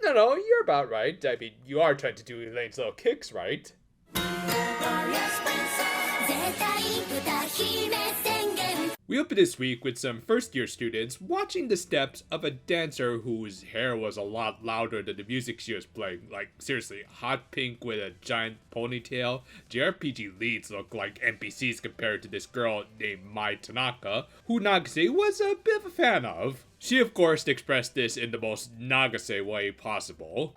No, you're about right. I mean, you are trying to do Elaine's little kicks, right? We opened this week with some first-year students watching the steps of a dancer whose hair was a lot louder than the music she was playing. Like, seriously, hot pink with a giant ponytail. JRPG leads look like NPCs compared to this girl named Mai Tanaka, who Nagase was a bit of a fan of. She, of course, expressed this in the most Nagase way possible.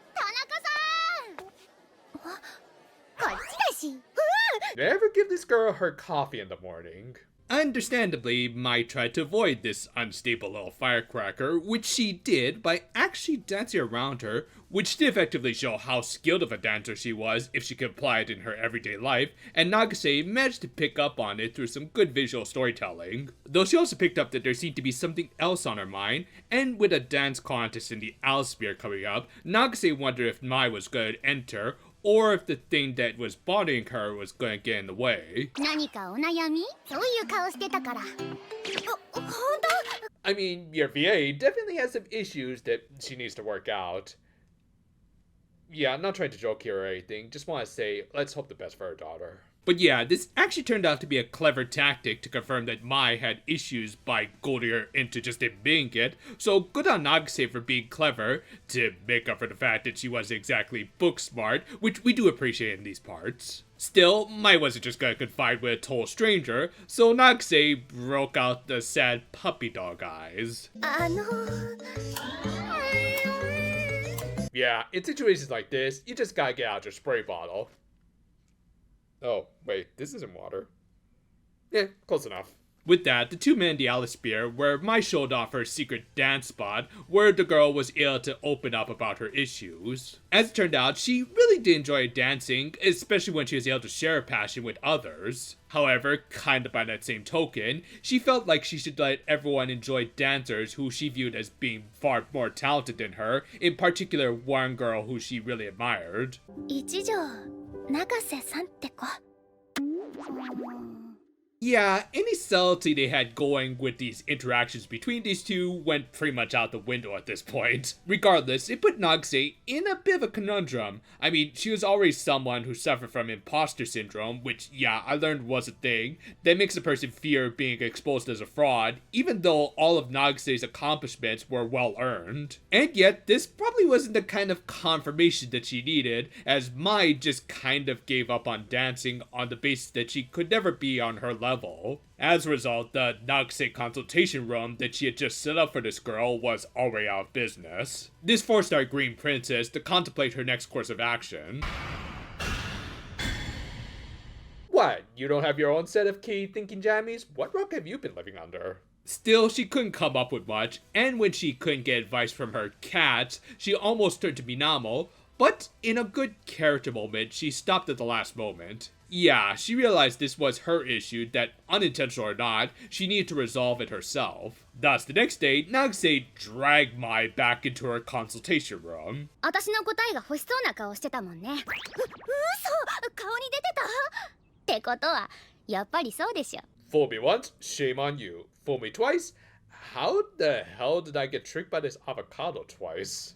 Never give this girl her coffee in the morning. Understandably, Mai tried to avoid this unstable little firecracker, which she did by actually dancing around her, which did effectively show how skilled of a dancer she was if she could apply it in her everyday life, and Nagase managed to pick up on it through some good visual storytelling. Though she also picked up that there seemed to be something else on her mind, and with a dance contest in the Owlsphere coming up, Nagase wondered if Mai was going to enter, or if the thing that was bothering her was going to get in the way. I mean, your VA definitely has some issues that she needs to work out. Yeah, I'm not trying to joke here or anything, just want to say, let's hope the best for her daughter. But yeah, this actually turned out to be a clever tactic to confirm that Mai had issues by goading her into just admitting it, so good on Nagase for being clever to make up for the fact that she wasn't exactly book smart, which we do appreciate in these parts. Still, Mai wasn't just gonna confide with a total stranger, so Nagase broke out the sad puppy dog eyes. Yeah, in situations like this, you just gotta get out your spray bottle. Oh, wait, this isn't water. Yeah, close enough. With that, the two men in the Owlsphere, where Mai showed off her secret dance spot, where the girl was able to open up about her issues. As it turned out, she really did enjoy dancing, especially when she was able to share her passion with others. However, kinda by that same token, she felt like she should let everyone enjoy dancers who she viewed as being far more talented than her, in particular one girl who she really admired. Yeah, any subtlety they had going with these interactions between these two went pretty much out the window at this point. Regardless, it put Nagase in a bit of a conundrum. I mean, she was already someone who suffered from imposter syndrome, which, yeah, I learned was a thing, that makes a person fear being exposed as a fraud, even though all of Nagase's accomplishments were well earned. And yet, this probably wasn't the kind of confirmation that she needed, as Mai just kind of gave up on dancing on the basis that she could never be on her level. As a result, the Nagase consultation room that she had just set up for this girl was already out of business. This forced our green princess to contemplate her next course of action. What? You don't have your own set of key thinking jammies? What rock have you been living under? Still, she couldn't come up with much, and when she couldn't get advice from her cats, she almost turned to Minamo, but in a good character moment, she stopped at the last moment. Yeah, she realized this was her issue that, unintentional or not, she needed to resolve it herself. Thus, the next day, Nagase dragged Mai back into her consultation room. Fool me once, shame on you. Fool me twice? How the hell did I get tricked by this avocado twice?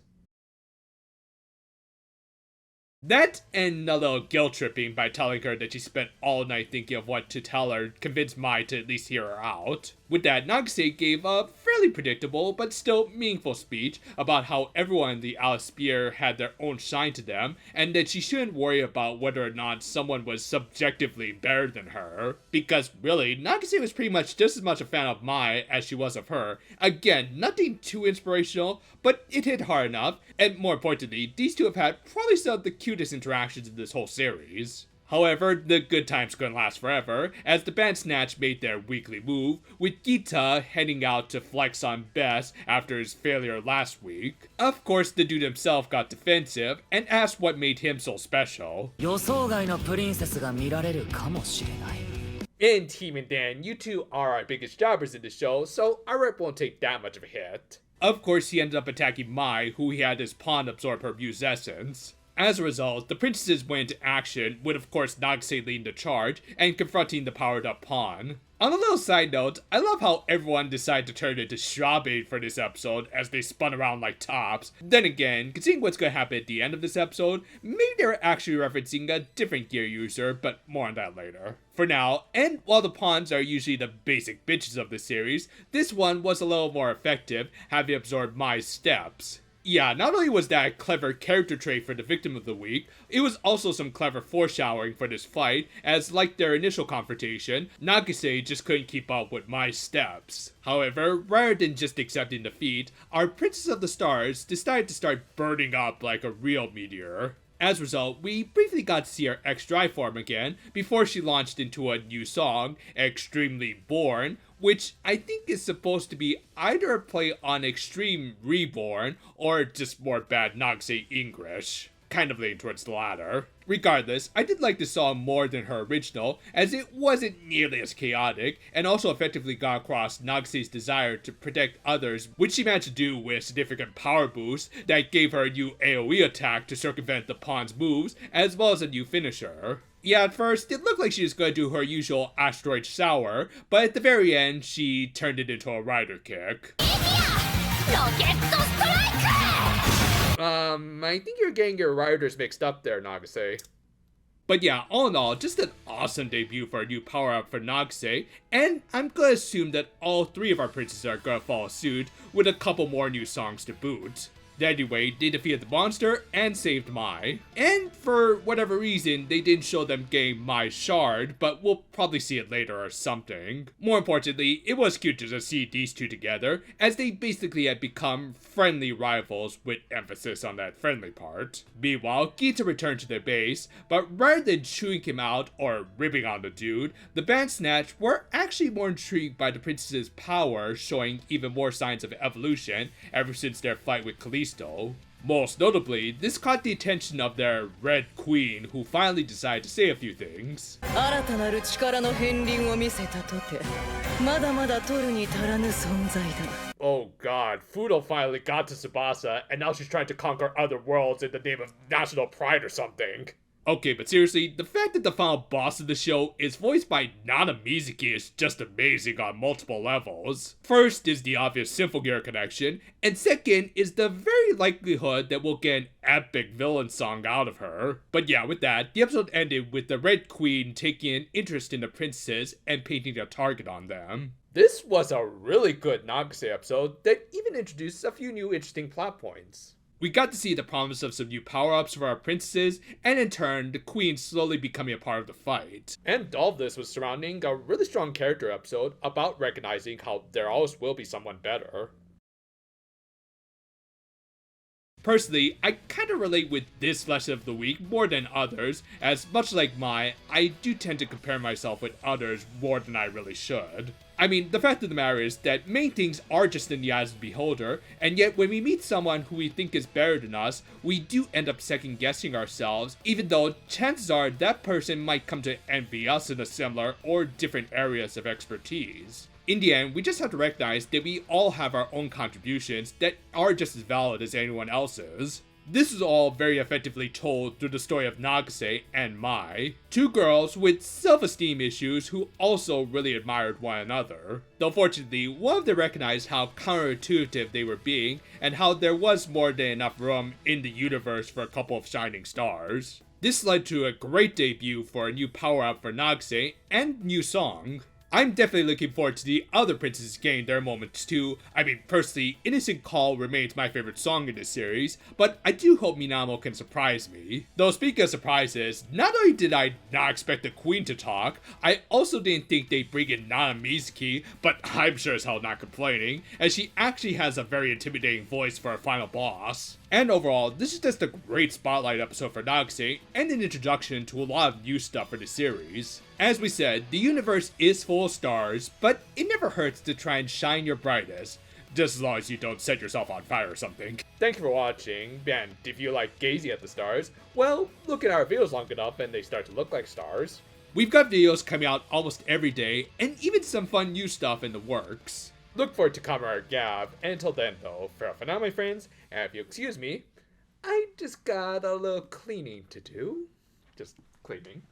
That and a little guilt tripping by telling her that she spent all night thinking of what to tell her convinced Mai to at least hear her out. With that, Nagase gave a fairly predictable but still meaningful speech about how everyone in the Owlsphere had their own shine to them, and that she shouldn't worry about whether or not someone was subjectively better than her. Because really, Nagase was pretty much just as much a fan of Mai as she was of her. Again, nothing too inspirational, but it hit hard enough, and more importantly, these two have had probably some of the cutest interactions in this whole series. However, the good times couldn't last forever, as the band Snatch made their weekly move, with Gita heading out to flex on Bess after his failure last week. Of course, the dude himself got defensive, and asked what made him so special. In Team and Dan, you two are our biggest jobbers in the show, so our rep won't take that much of a hit. Of course, he ended up attacking Mai, who he had his pawn absorb her muse essence. As a result, the princesses went into action, with of course Nagase leading the charge and confronting the powered up pawn. On a little side note, I love how everyone decided to turn into strawberry for this episode as they spun around like tops. Then again, considering what's going to happen at the end of this episode, maybe they're actually referencing a different gear user, but more on that later. For now, and while the pawns are usually the basic bitches of the series, this one was a little more effective, having absorbed my steps. Yeah, not only was that a clever character trait for the victim of the week, it was also some clever foreshadowing for this fight, as like their initial confrontation, Nagase just couldn't keep up with my steps. However, rather than just accepting defeat, our Princess of the Stars decided to start burning up like a real meteor. As a result, we briefly got to see her X-Drive form again before she launched into a new song, Extremely Born, which I think is supposed to be either a play on Extreme Reborn or just more bad Nagase English. Kind of leaning towards the latter. Regardless, I did like the song more than her original, as it wasn't nearly as chaotic, and also effectively got across Nagase's desire to protect others, which she managed to do with significant power boost that gave her a new AoE attack to circumvent the pawn's moves, as well as a new finisher. Yeah, at first, it looked like she was going to do her usual asteroid shower, but at the very end, she turned it into a rider kick. I think you're getting your riders mixed up there, Nagase. But yeah, all in all, just an awesome debut for a new power-up for Nagase, and I'm gonna assume that all three of our princesses are gonna follow suit, with a couple more new songs to boot. Anyway, they defeated the monster and saved Mai. And for whatever reason, they didn't show them getting Mai's shard, but we'll probably see it later or something. More importantly, it was cute to just see these two together, as they basically had become friendly rivals, with emphasis on that friendly part. Meanwhile, Gita returned to their base, but rather than chewing him out or ribbing on the dude, the band Snatch were actually more intrigued by the princess's power, showing even more signs of evolution ever since their fight with Khaleesi. Most notably, this caught the attention of their Red Queen, who finally decided to say a few things. Oh god, Fudo finally got to Tsubasa, and now she's trying to conquer other worlds in the name of national pride or something. Okay, but seriously, the fact that the final boss of the show is voiced by Nana Mizuki is just amazing on multiple levels. First is the obvious Symphogear connection, and second is the very likelihood that we'll get an epic villain song out of her. But yeah, with that, the episode ended with the Red Queen taking an interest in the princesses and painting a target on them. This was a really good Nagase episode that even introduced a few new interesting plot points. We got to see the promise of some new power-ups for our princesses, and in turn, the queen slowly becoming a part of the fight. And all of this was surrounding a really strong character episode about recognizing how there always will be someone better. Personally, I kind of relate with this lesson of the week more than others, as much like Mai, I do tend to compare myself with others more than I really should. I mean, the fact of the matter is that many things are just in the eyes of the beholder, and yet when we meet someone who we think is better than us, we do end up second guessing ourselves, even though chances are that person might come to envy us in a similar or different areas of expertise. In the end, we just have to recognize that we all have our own contributions that are just as valid as anyone else's. This is all very effectively told through the story of Nagase and Mai, two girls with self-esteem issues who also really admired one another. Though fortunately, one of them recognized how counterintuitive they were being, and how there was more than enough room in the universe for a couple of shining stars. This led to a great debut for a new power-up for Nagase and new song. I'm definitely looking forward to the other princesses getting their moments too. I mean, personally, Innocent Call remains my favorite song in this series, but I do hope Minamo can surprise me. Though speaking of surprises, not only did I not expect the queen to talk, I also didn't think they'd bring in Nana Mizuki, but I'm sure as hell not complaining, as she actually has a very intimidating voice for a final boss. And overall, this is just a great spotlight episode for Nagase, and an introduction to a lot of new stuff for the series. As we said, the universe is full of stars, but it never hurts to try and shine your brightest, just as long as you don't set yourself on fire or something. Thank you for watching, and if you like gazing at the stars, well, look at our videos long enough and they start to look like stars. We've got videos coming out almost every day, and even some fun new stuff in the works. Look forward to Kamara Gab, and until then though, farewell for now my friends, and if you excuse me, I just got a little cleaning to do. Just cleaning.